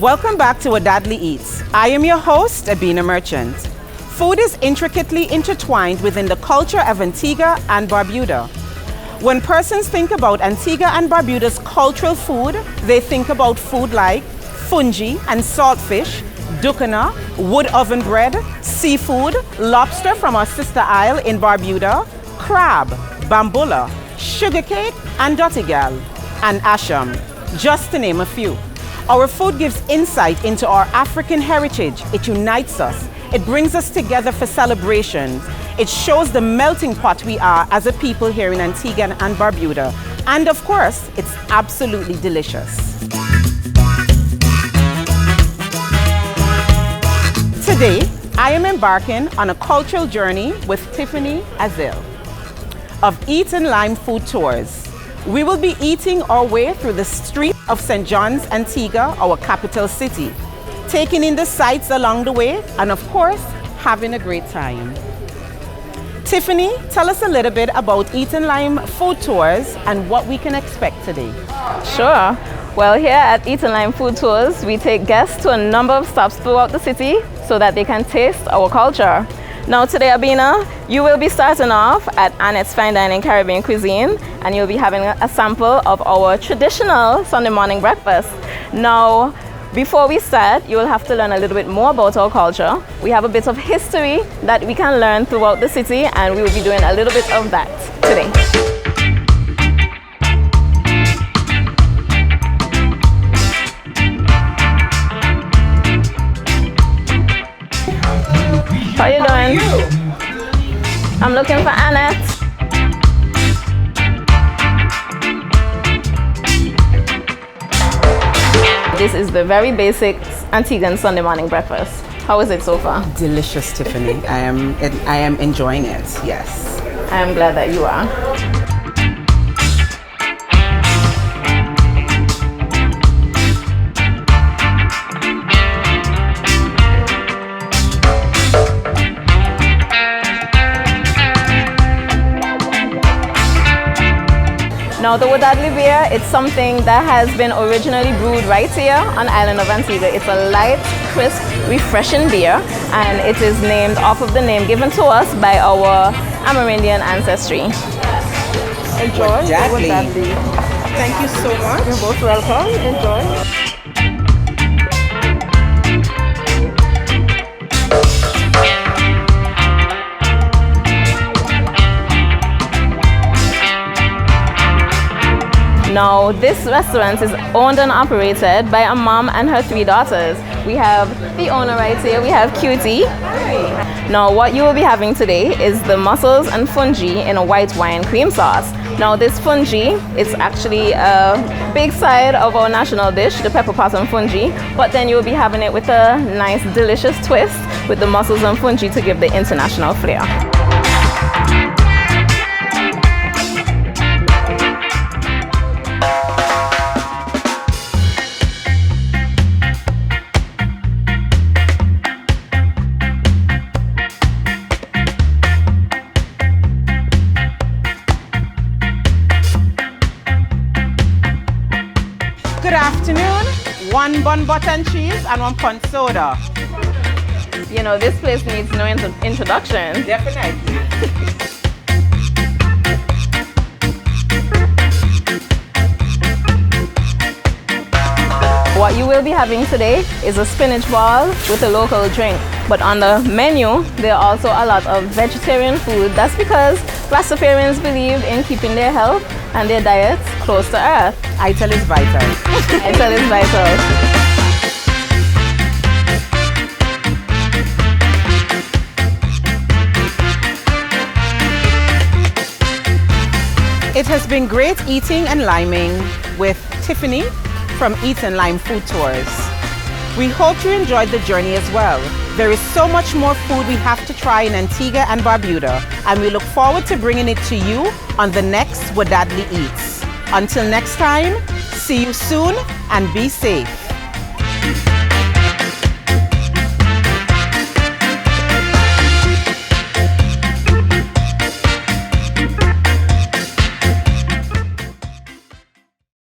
Welcome back to Wadadli Eats. I am your host, Abina Merchant. Food is intricately intertwined within the culture of Antigua and Barbuda. When persons think about Antigua and Barbuda's cultural food, they think about food like fungi and saltfish, dukkana, wood oven bread, seafood, lobster from our sister isle in Barbuda, crab, bambula, sugar cake, and dotigal, and asham, just to name a few. Our food gives insight into our African heritage. It unites us. It brings us together for celebrations. It shows the melting pot we are as a people here in Antigua and Barbuda. And of course, it's absolutely delicious. Today, I am embarking on a cultural journey with Tiffany Azille of Eat and Lime Food Tours. We will be eating our way through the street of St. John's, Antigua, our capital city, taking in the sights along the way, and of course, having a great time. Tiffany, tell us a little bit about Eat and Lime Food Tours and what we can expect today. Sure. Well, here at Eat and Lime Food Tours, we take guests to a number of stops throughout the city so that they can taste our culture. Now today, Abina, you will be starting off at Annette's Fine Dining Caribbean Cuisine, and you'll be having a sample of our traditional Sunday morning breakfast. Now, before we start, you will have to learn a little bit more about our culture. We have a bit of history that we can learn throughout the city, and we will be doing a little bit of that today. How you doing? I'm looking for Annette. This is the very basic Antiguan Sunday morning breakfast. How is it so far? Delicious, Tiffany. I am enjoying it, yes. I am glad that you are. Now the Wadadli Beer, it's something that has been originally brewed right here on the island of Antigua. It's a light, crisp, refreshing beer, and it is named off of the name given to us by our Amerindian ancestry. Enjoy the Wadadli. Thank you so much. You're both welcome. Enjoy. Now, this restaurant is owned and operated by a mom and her 3 daughters. We have the owner right here, we have Cutie. Now, what you will be having today is the mussels and fungi in a white wine cream sauce. Now, this fungi is actually a big side of our national dish, the pepper pot and fungi, but then you will be having it with a nice, delicious twist with the mussels and fungi to give the international flair. Good afternoon. 1 bun butter and cheese and 1 pound soda. You know, this place needs no introduction. Definitely. What you will be having today is a spinach ball with a local drink. But on the menu, there are also a lot of vegetarian food. That's because Rastafarians believe in keeping their health and their diets close to earth. Ital is vital. Ital is vital. It has been great eating and liming with Tiffany from Eat and Lime Food Tours. We hope you enjoyed the journey as well. There is so much more food we have to try in Antigua and Barbuda, and we look forward to bringing it to you on the next Wadadli Eats. Until next time, see you soon and be safe.